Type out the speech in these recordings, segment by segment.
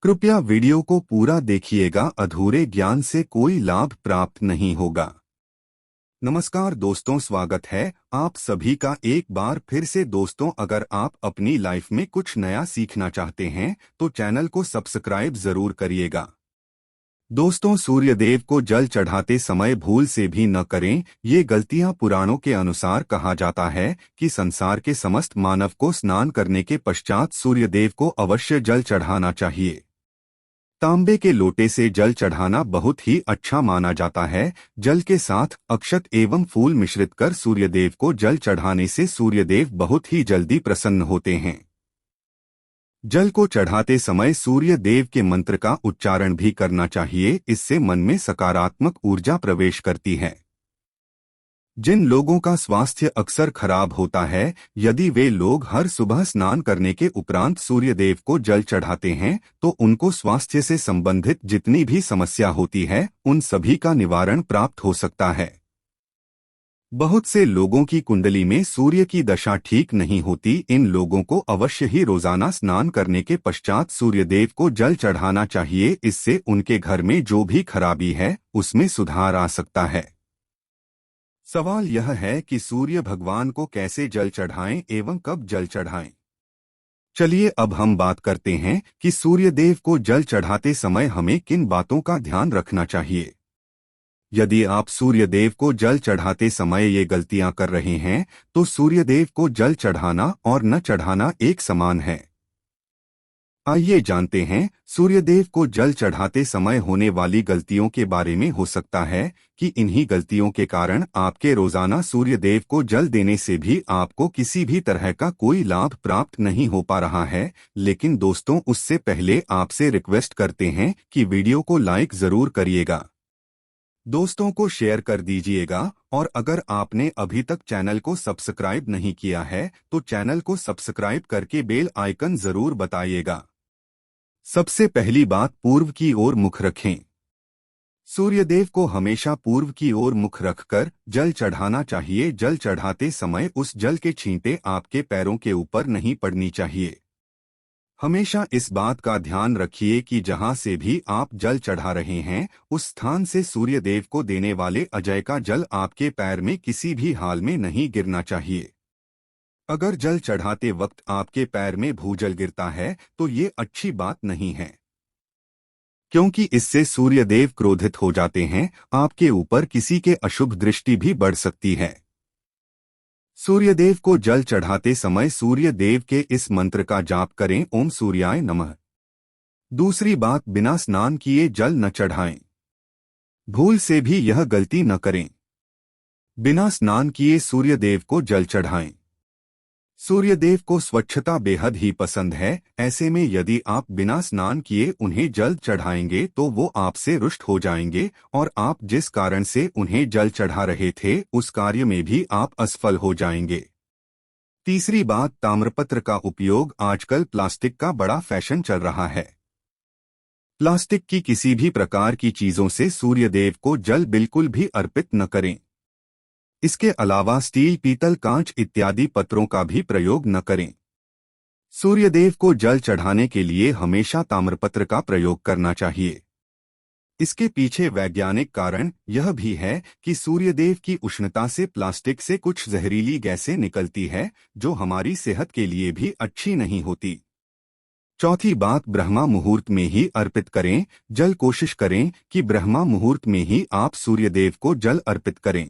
कृपया वीडियो को पूरा देखिएगा, अधूरे ज्ञान से कोई लाभ प्राप्त नहीं होगा। नमस्कार दोस्तों, स्वागत है आप सभी का एक बार फिर से। दोस्तों, अगर आप अपनी लाइफ में कुछ नया सीखना चाहते हैं तो चैनल को सब्सक्राइब जरूर करिएगा। दोस्तों, सूर्यदेव को जल चढ़ाते समय भूल से भी न करें। ये गलतियां पुराणों के अनुसार कहा जाता है कि संसार के समस्त मानव को स्नान करने के पश्चात सूर्यदेव को अवश्य जल चढ़ाना चाहिए। तांबे के लोटे से जल चढ़ाना बहुत ही अच्छा माना जाता है। जल के साथ अक्षत एवं फूल मिश्रित कर सूर्यदेव को जल चढ़ाने से सूर्यदेव बहुत ही जल्दी प्रसन्न होते हैं। जल को चढ़ाते समय सूर्य देव के मंत्र का उच्चारण भी करना चाहिए, इससे मन में सकारात्मक ऊर्जा प्रवेश करती है। जिन लोगों का स्वास्थ्य अक्सर खराब होता है, यदि वे लोग हर सुबह स्नान करने के उपरांत सूर्यदेव को जल चढ़ाते हैं तो उनको स्वास्थ्य से संबंधित जितनी भी समस्या होती है उन सभी का निवारण प्राप्त हो सकता है। बहुत से लोगों की कुंडली में सूर्य की दशा ठीक नहीं होती। इन लोगों को अवश्य ही रोजाना स्नान करने के पश्चात सूर्यदेव को जल चढ़ाना चाहिए। इससे उनके घर में जो भी खराबी है उसमें सुधार आ सकता है। सवाल यह है कि सूर्य भगवान को कैसे जल चढ़ाएं एवं कब जल चढ़ाएं। चलिए अब हम बात करते हैं कि सूर्यदेव को जल चढ़ाते समय हमें किन बातों का ध्यान रखना चाहिए। यदि आप सूर्यदेव को जल चढ़ाते समय ये गलतियां कर रहे हैं तो सूर्यदेव को जल चढ़ाना और न चढ़ाना एक समान है। आइए जानते हैं सूर्यदेव को जल चढ़ाते समय होने वाली गलतियों के बारे में। हो सकता है कि इन्हीं गलतियों के कारण आपके रोजाना सूर्यदेव को जल देने से भी आपको किसी भी तरह का कोई लाभ प्राप्त नहीं हो पा रहा है। लेकिन दोस्तों, उससे पहले आपसे रिक्वेस्ट करते हैं कि वीडियो को लाइक जरूर करिएगा, दोस्तों को शेयर कर दीजिएगा और अगर आपने अभी तक चैनल को सब्सक्राइब नहीं किया है तो चैनल को सब्सक्राइब करके बेल आइकन जरूर बताइएगा। सबसे पहली बात, पूर्व की ओर मुख रखें। सूर्यदेव को हमेशा पूर्व की ओर मुख रखकर जल चढ़ाना चाहिए। जल चढ़ाते समय उस जल के छींटे आपके पैरों के ऊपर नहीं पड़नी चाहिए। हमेशा इस बात का ध्यान रखिए कि जहां से भी आप जल चढ़ा रहे हैं उस स्थान से सूर्यदेव को देने वाले अजय का जल आपके पैर में किसी भी हाल में नहीं गिरना चाहिए। अगर जल चढ़ाते वक्त आपके पैर में भूजल गिरता है तो ये अच्छी बात नहीं है, क्योंकि इससे सूर्यदेव क्रोधित हो जाते हैं। आपके ऊपर किसी के अशुभ दृष्टि भी बढ़ सकती है। सूर्यदेव को जल चढ़ाते समय सूर्यदेव के इस मंत्र का जाप करें, ओम सूर्याय नमः। दूसरी बात, बिना स्नान किए जल न चढ़ाएं। भूल से भी यह गलती न करें। बिना स्नान किए सूर्यदेव को जल चढ़ाएं। सूर्यदेव को स्वच्छता बेहद ही पसंद है। ऐसे में यदि आप बिना स्नान किए उन्हें जल चढ़ाएंगे तो वो आपसे रुष्ट हो जाएंगे और आप जिस कारण से उन्हें जल चढ़ा रहे थे उस कार्य में भी आप असफल हो जाएंगे। तीसरी बात, ताम्रपत्र का उपयोग। आजकल प्लास्टिक का बड़ा फैशन चल रहा है। प्लास्टिक की किसी भी प्रकार की चीजों से सूर्यदेव को जल बिल्कुल भी अर्पित न करें। इसके अलावा स्टील, पीतल, कांच इत्यादि पत्रों का भी प्रयोग न करें। सूर्यदेव को जल चढ़ाने के लिए हमेशा ताम्रपत्र का प्रयोग करना चाहिए। इसके पीछे वैज्ञानिक कारण यह भी है कि सूर्यदेव की उष्णता से प्लास्टिक से कुछ जहरीली गैसें निकलती है जो हमारी सेहत के लिए भी अच्छी नहीं होती। चौथी बात, ब्रह्मा मुहूर्त में ही अर्पित करें जल। कोशिश करें कि ब्रह्मा मुहूर्त में ही आप सूर्यदेव को जल अर्पित करें।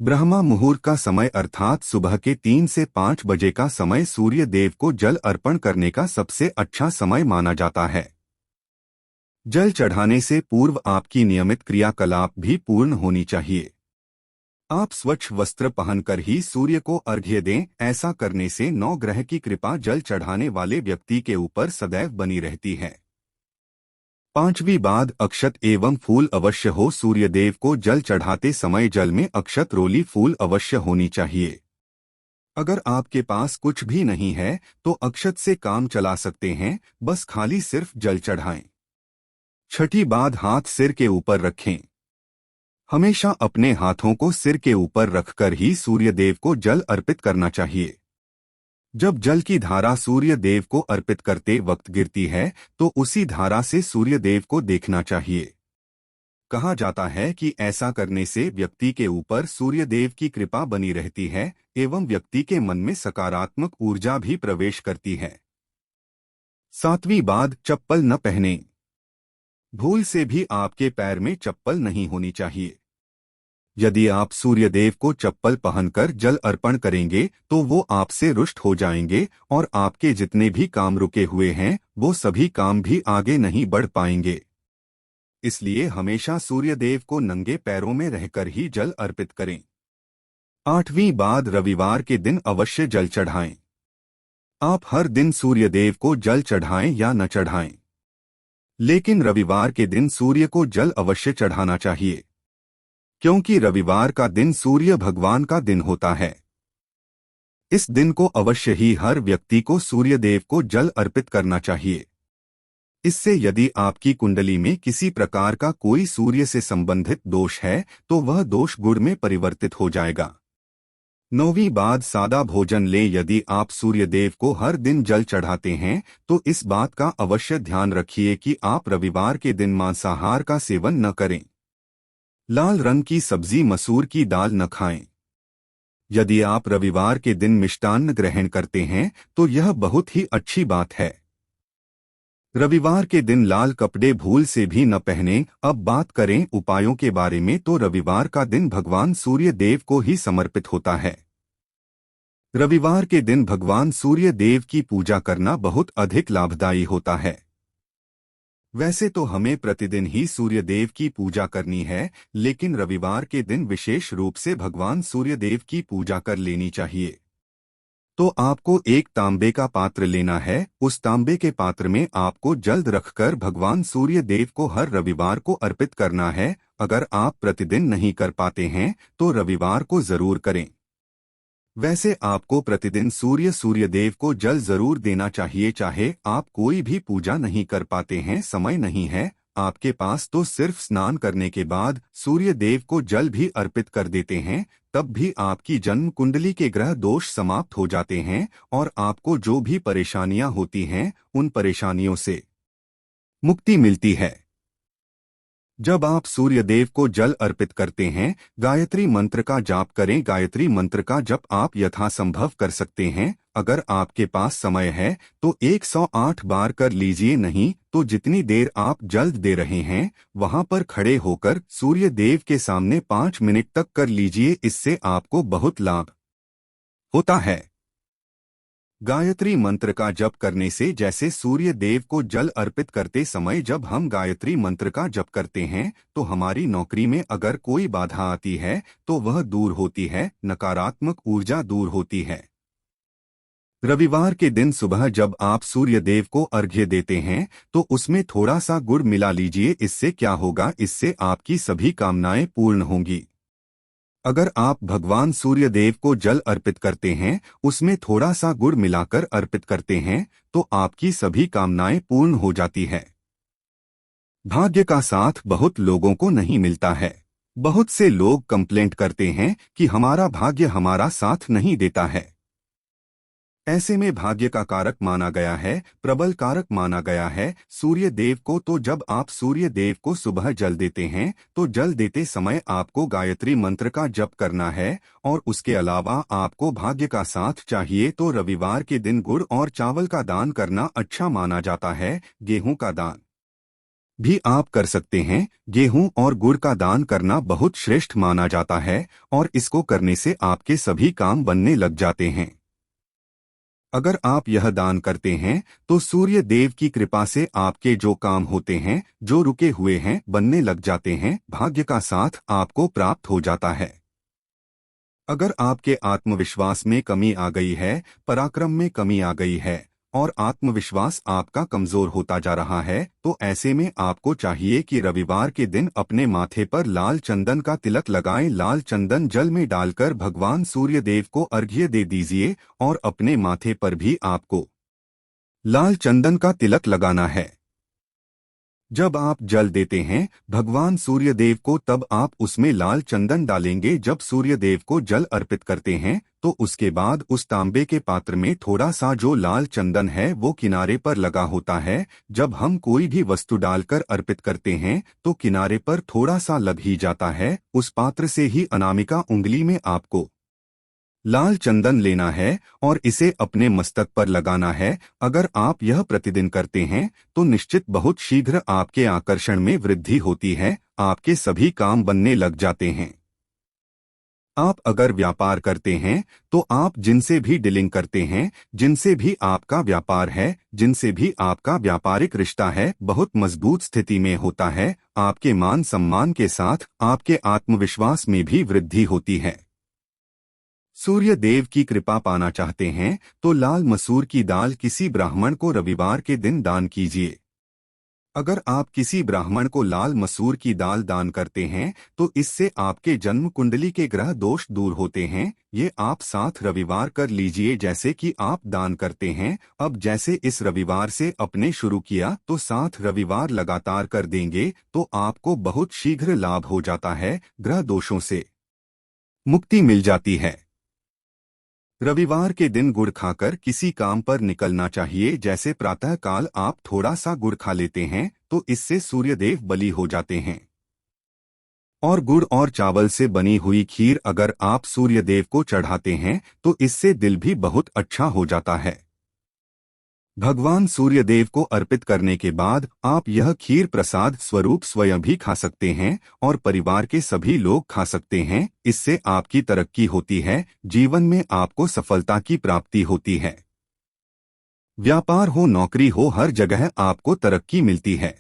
ब्रह्मा मुहूर्त का समय अर्थात सुबह के 3 से 5 बजे का समय सूर्य देव को जल अर्पण करने का सबसे अच्छा समय माना जाता है। जल चढ़ाने से पूर्व आपकी नियमित क्रियाकलाप भी पूर्ण होनी चाहिए। आप स्वच्छ वस्त्र पहनकर ही सूर्य को अर्घ्य दें। ऐसा करने से 9 ग्रह की कृपा जल चढ़ाने वाले व्यक्ति के ऊपर सदैव बनी रहती है। पांचवी बात, अक्षत एवं फूल अवश्य हो। सूर्यदेव को जल चढ़ाते समय जल में अक्षत, रोली, फूल अवश्य होनी चाहिए। अगर आपके पास कुछ भी नहीं है तो अक्षत से काम चला सकते हैं, बस खाली सिर्फ जल चढ़ाएं। छठी बात, हाथ सिर के ऊपर रखें। हमेशा अपने हाथों को सिर के ऊपर रखकर ही सूर्यदेव को जल अर्पित करना चाहिए। जब जल की धारा सूर्य देव को अर्पित करते वक्त गिरती है तो उसी धारा से सूर्य देव को देखना चाहिए। कहा जाता है कि ऐसा करने से व्यक्ति के ऊपर सूर्य देव की कृपा बनी रहती है एवं व्यक्ति के मन में सकारात्मक ऊर्जा भी प्रवेश करती है। 7वीं बात, चप्पल न पहने। भूल से भी आपके पैर में चप्पल नहीं होनी चाहिए। यदि आप सूर्य देव को चप्पल पहनकर जल अर्पण करेंगे तो वो आपसे रुष्ट हो जाएंगे और आपके जितने भी काम रुके हुए हैं वो सभी काम भी आगे नहीं बढ़ पाएंगे। इसलिए हमेशा सूर्य देव को नंगे पैरों में रहकर ही जल अर्पित करें। 8वीं बात, रविवार के दिन अवश्य जल चढ़ाएं। आप हर दिन सूर्य देव को जल चढ़ाएं या न चढ़ाएं, लेकिन रविवार के दिन सूर्य को जल अवश्य चढ़ाना चाहिए, क्योंकि रविवार का दिन सूर्य भगवान का दिन होता है। इस दिन को अवश्य ही हर व्यक्ति को सूर्य देव को जल अर्पित करना चाहिए। इससे यदि आपकी कुंडली में किसी प्रकार का कोई सूर्य से संबंधित दोष है तो वह दोष गुण में परिवर्तित हो जाएगा। 9वीं बात, सादा भोजन लें। यदि आप सूर्य देव को हर दिन जल चढ़ाते हैं तो इस बात का अवश्य ध्यान रखिए कि आप रविवार के दिन मांसाहार का सेवन न करें। लाल रंग की सब्जी, मसूर की दाल न खाएं। यदि आप रविवार के दिन मिष्टान्न ग्रहण करते हैं तो यह बहुत ही अच्छी बात है। रविवार के दिन लाल कपड़े भूल से भी न पहनें। अब बात करें उपायों के बारे में तो रविवार का दिन भगवान सूर्य देव को ही समर्पित होता है। रविवार के दिन भगवान सूर्य देव की पूजा करना बहुत अधिक लाभदायी होता है। वैसे तो हमें प्रतिदिन ही सूर्य देव की पूजा करनी है, लेकिन रविवार के दिन विशेष रूप से भगवान सूर्य देव की पूजा कर लेनी चाहिए। तो आपको एक तांबे का पात्र लेना है। उस तांबे के पात्र में आपको जल रखकर भगवान सूर्य देव को हर रविवार को अर्पित करना है। अगर आप प्रतिदिन नहीं कर पाते हैं तो रविवार को जरूर करें। वैसे आपको प्रतिदिन सूर्य देव को जल जरूर देना चाहिए, चाहे आप कोई भी पूजा नहीं कर पाते हैं, समय नहीं है आपके पास, तो सिर्फ स्नान करने के बाद सूर्य देव को जल भी अर्पित कर देते हैं, तब भी आपकी जन्म कुंडली के ग्रह दोष समाप्त हो जाते हैं और आपको जो भी परेशानियां होती हैं उन परेशानियों से मुक्ति मिलती है। जब आप सूर्य देव को जल अर्पित करते हैं, गायत्री मंत्र का जाप करें। गायत्री मंत्र का जप आप यथासंभव कर सकते हैं। अगर आपके पास समय है तो 108 बार कर लीजिए, नहीं तो जितनी देर आप जल दे रहे हैं वहां पर खड़े होकर सूर्य देव के सामने 5 मिनट तक कर लीजिए। इससे आपको बहुत लाभ होता है। गायत्री मंत्र का जप करने से, जैसे सूर्य देव को जल अर्पित करते समय जब हम गायत्री मंत्र का जप करते हैं तो हमारी नौकरी में अगर कोई बाधा आती है तो वह दूर होती है, नकारात्मक ऊर्जा दूर होती है। रविवार के दिन सुबह जब आप सूर्य देव को अर्घ्य देते हैं तो उसमें थोड़ा सा गुड़ मिला लीजिए। इससे क्या होगा, इससे आपकी सभी कामनाएं पूर्ण होंगी। अगर आप भगवान सूर्य देव को जल अर्पित करते हैं, उसमें थोड़ा सा गुड़ मिलाकर अर्पित करते हैं तो आपकी सभी कामनाएं पूर्ण हो जाती है। भाग्य का साथ बहुत लोगों को नहीं मिलता है। बहुत से लोग कंप्लेंट करते हैं कि हमारा भाग्य हमारा साथ नहीं देता है। ऐसे में भाग्य का कारक माना गया है, प्रबल कारक माना गया है सूर्य देव को। तो जब आप सूर्य देव को सुबह जल देते हैं तो जल देते समय आपको गायत्री मंत्र का जप करना है और उसके अलावा आपको भाग्य का साथ चाहिए तो रविवार के दिन गुड़ और चावल का दान करना अच्छा माना जाता है। गेहूं का दान भी आप कर सकते हैं। गेहूं और गुड़ का दान करना बहुत श्रेष्ठ माना जाता है और इसको करने से आपके सभी काम बनने लग जाते हैं। अगर आप यह दान करते हैं तो सूर्य देव की कृपा से आपके जो काम होते हैं, जो रुके हुए हैं, बनने लग जाते हैं। भाग्य का साथ आपको प्राप्त हो जाता है। अगर आपके आत्मविश्वास में कमी आ गई है, पराक्रम में कमी आ गई है और आत्मविश्वास आपका कमजोर होता जा रहा है तो ऐसे में आपको चाहिए कि रविवार के दिन अपने माथे पर लाल चंदन का तिलक लगाएं। लाल चंदन जल में डालकर भगवान सूर्य देव को अर्घ्य दे दीजिए और अपने माथे पर भी आपको लाल चंदन का तिलक लगाना है। जब आप जल देते हैं भगवान सूर्यदेव को तब आप उसमें लाल चंदन डालेंगे। जब सूर्यदेव को जल अर्पित करते हैं तो उसके बाद उस तांबे के पात्र में थोड़ा सा जो लाल चंदन है वो किनारे पर लगा होता है। जब हम कोई भी वस्तु डालकर अर्पित करते हैं तो किनारे पर थोड़ा सा लग ही जाता है। उस पात्र से ही अनामिका उंगली में आपको लाल चंदन लेना है और इसे अपने मस्तक पर लगाना है। अगर आप यह प्रतिदिन करते हैं तो निश्चित बहुत शीघ्र आपके आकर्षण में वृद्धि होती है, आपके सभी काम बनने लग जाते हैं। आप अगर व्यापार करते हैं तो आप जिनसे भी डीलिंग करते हैं, जिनसे भी आपका व्यापार है, जिनसे भी आपका व्यापारिक रिश्ता है, बहुत मजबूत स्थिति में होता है। आपके मान सम्मान के साथ आपके आत्मविश्वास में भी वृद्धि होती है। सूर्य देव की कृपा पाना चाहते हैं तो लाल मसूर की दाल किसी ब्राह्मण को रविवार के दिन दान कीजिए। अगर आप किसी ब्राह्मण को लाल मसूर की दाल दान करते हैं तो इससे आपके जन्म कुंडली के ग्रह दोष दूर होते हैं। ये आप 7 रविवार कर लीजिए जैसे कि आप दान करते हैं। अब जैसे इस रविवार से अपने शुरू किया तो 7 रविवार लगातार कर देंगे तो आपको बहुत शीघ्र लाभ हो जाता है, ग्रह दोषों से मुक्ति मिल जाती है। रविवार के दिन गुड़ खाकर किसी काम पर निकलना चाहिए। जैसे प्रातः काल आप थोड़ा सा गुड़ खा लेते हैं तो इससे सूर्यदेव बलि हो जाते हैं। और गुड़ और चावल से बनी हुई खीर अगर आप सूर्यदेव को चढ़ाते हैं तो इससे दिल भी बहुत अच्छा हो जाता है। भगवान सूर्यदेव को अर्पित करने के बाद आप यह खीर प्रसाद स्वरूप स्वयं भी खा सकते हैं और परिवार के सभी लोग खा सकते हैं। इससे आपकी तरक्की होती है, जीवन में आपको सफलता की प्राप्ति होती है। व्यापार हो, नौकरी हो, हर जगह आपको तरक्की मिलती है।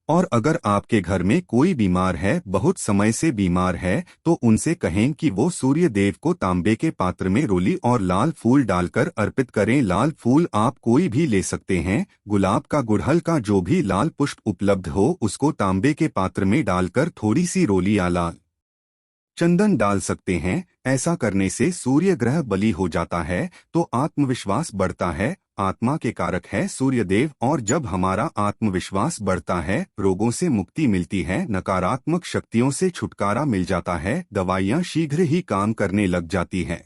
और अगर आपके घर में कोई बीमार है, बहुत समय से बीमार है, तो उनसे कहें कि वो सूर्य देव को तांबे के पात्र में रोली और लाल फूल डालकर अर्पित करें। लाल फूल आप कोई भी ले सकते हैं, गुलाब का, गुड़हल का, जो भी लाल पुष्प उपलब्ध हो उसको तांबे के पात्र में डालकर थोड़ी सी रोली या लाल चंदन डाल सकते हैं। ऐसा करने से सूर्य ग्रह बलि हो जाता है तो आत्मविश्वास बढ़ता है। आत्मा के कारक है सूर्यदेव और जब हमारा आत्मविश्वास बढ़ता है रोगों से मुक्ति मिलती है, नकारात्मक शक्तियों से छुटकारा मिल जाता है, दवाइयाँ शीघ्र ही काम करने लग जाती हैं।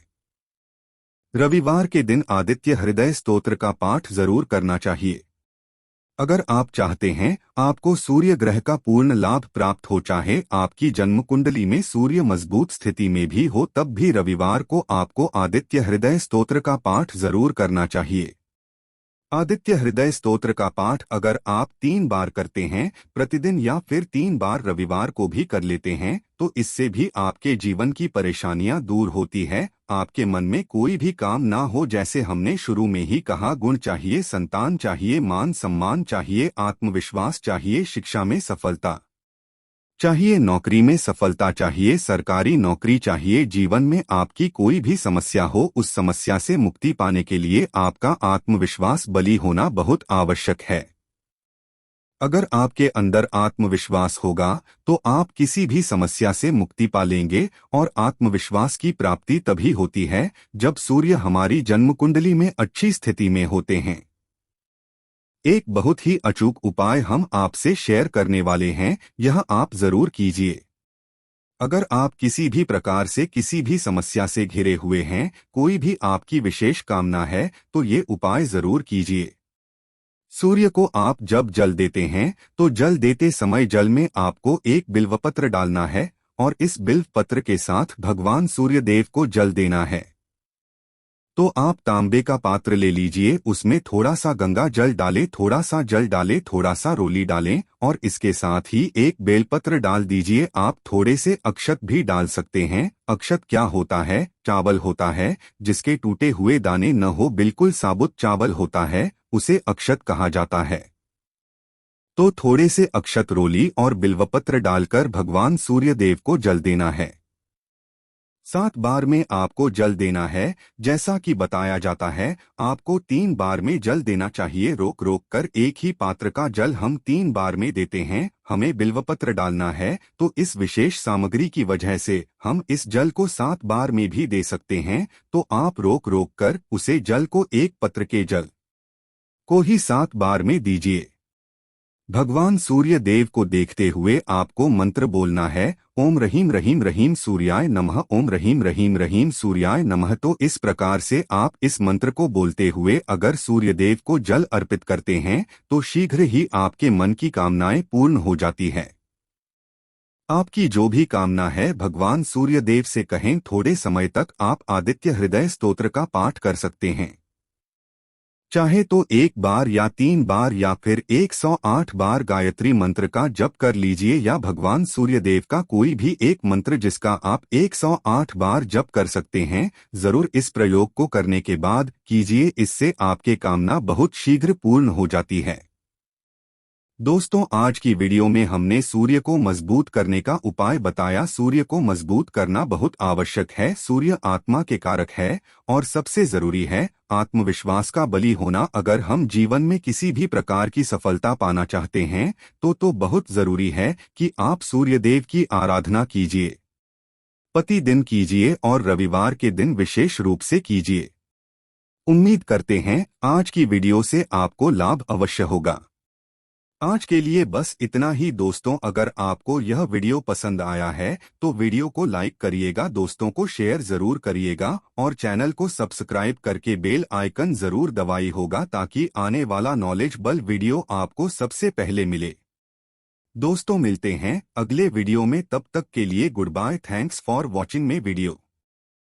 रविवार के दिन आदित्य हृदय स्तोत्र का पाठ जरूर करना चाहिए। अगर आप चाहते हैं आपको सूर्य ग्रह का पूर्ण लाभ प्राप्त हो, चाहे आपकी जन्म कुंडली में सूर्य मजबूत स्थिति में भी हो, तब भी रविवार को आपको आदित्य हृदय स्तोत्र का पाठ जरूर करना चाहिए। आदित्य हृदय स्तोत्र का पाठ अगर आप 3 बार करते हैं प्रतिदिन या फिर 3 बार रविवार को भी कर लेते हैं तो इससे भी आपके जीवन की परेशानियां दूर होती है। आपके मन में कोई भी काम ना हो, जैसे हमने शुरू में ही कहा, गुण चाहिए, संतान चाहिए, मान सम्मान चाहिए, आत्मविश्वास चाहिए, शिक्षा में सफलता चाहिए, नौकरी में सफलता चाहिए, सरकारी नौकरी चाहिए, जीवन में आपकी कोई भी समस्या हो उस समस्या से मुक्ति पाने के लिए आपका आत्मविश्वास बली होना बहुत आवश्यक है। अगर आपके अंदर आत्मविश्वास होगा तो आप किसी भी समस्या से मुक्ति पा लेंगे और आत्मविश्वास की प्राप्ति तभी होती है जब सूर्य हमारी जन्म कुंडली में अच्छी स्थिति में होते हैं। एक बहुत ही अचूक उपाय हम आपसे शेयर करने वाले हैं, यह आप जरूर कीजिए। अगर आप किसी भी प्रकार से किसी भी समस्या से घिरे हुए हैं, कोई भी आपकी विशेष कामना है, तो ये उपाय जरूर कीजिए। सूर्य को आप जब जल देते हैं तो जल देते समय जल में आपको एक बिल्वपत्र डालना है और इस बिल्व पत्र के साथ भगवान सूर्यदेव को जल देना है। तो आप तांबे का पात्र ले लीजिए, उसमें थोड़ा सा गंगा जल डालें, थोड़ा सा जल डालें, थोड़ा सा रोली डालें और इसके साथ ही एक बेलपत्र डाल दीजिए। आप थोड़े से अक्षत भी डाल सकते हैं। अक्षत क्या होता है? चावल होता है जिसके टूटे हुए दाने न हो, बिल्कुल साबुत चावल होता है, उसे अक्षत कहा जाता है। तो थोड़े से अक्षत, रोली और बिल्वपत्र डालकर भगवान सूर्यदेव को जल देना है। 7 बार में आपको जल देना है। जैसा कि बताया जाता है आपको 3 बार में जल देना चाहिए, रोक रोक कर। एक ही पात्र का जल हम 3 बार में देते हैं। हमें बिल्वपत्र डालना है तो इस विशेष सामग्री की वजह से हम इस जल को 7 बार में भी दे सकते हैं। तो आप रोक रोक कर उसे जल को, एक पत्र के जल को ही 7 बार में दीजिए। भगवान सूर्य देव को देखते हुए आपको मंत्र बोलना है, ओम रहीम रहीम रहीम सूर्याय नमः, ओम रहीम रहीम रहीम सूर्याय नमः। तो इस प्रकार से आप इस मंत्र को बोलते हुए अगर सूर्यदेव को जल अर्पित करते हैं तो शीघ्र ही आपके मन की कामनाएं पूर्ण हो जाती है। आपकी जो भी कामना है भगवान सूर्यदेव से कहें। थोड़े समय तक आप आदित्य हृदय स्तोत्र का पाठ कर सकते हैं। चाहे तो 1 बार या 3 बार या फिर 108 बार गायत्री मंत्र का जप कर लीजिए, या भगवान सूर्यदेव का कोई भी एक मंत्र जिसका आप 108 बार जप कर सकते हैं। जरूर इस प्रयोग को करने के बाद कीजिए, इससे आपके कामना बहुत शीघ्र पूर्ण हो जाती है। दोस्तों, आज की वीडियो में हमने सूर्य को मजबूत करने का उपाय बताया। सूर्य को मजबूत करना बहुत आवश्यक है। सूर्य आत्मा के कारक है और सबसे जरूरी है आत्मविश्वास का बली होना। अगर हम जीवन में किसी भी प्रकार की सफलता पाना चाहते हैं तो बहुत जरूरी है कि आप सूर्यदेव की आराधना कीजिए। प्रतिदिन कीजिए और रविवार के दिन विशेष रूप से कीजिए। उम्मीद करते हैं आज की वीडियो से आपको लाभ अवश्य होगा। आज के लिए बस इतना ही दोस्तों। अगर आपको यह वीडियो पसंद आया है तो वीडियो को लाइक करिएगा, दोस्तों को शेयर जरूर करिएगा और चैनल को सब्सक्राइब करके बेल आइकन जरूर दबाई होगा ताकि आने वाला नॉलेजेबल वीडियो आपको सबसे पहले मिले। दोस्तों, मिलते हैं अगले वीडियो में, तब तक के लिए good bye. Thanks for watching my video.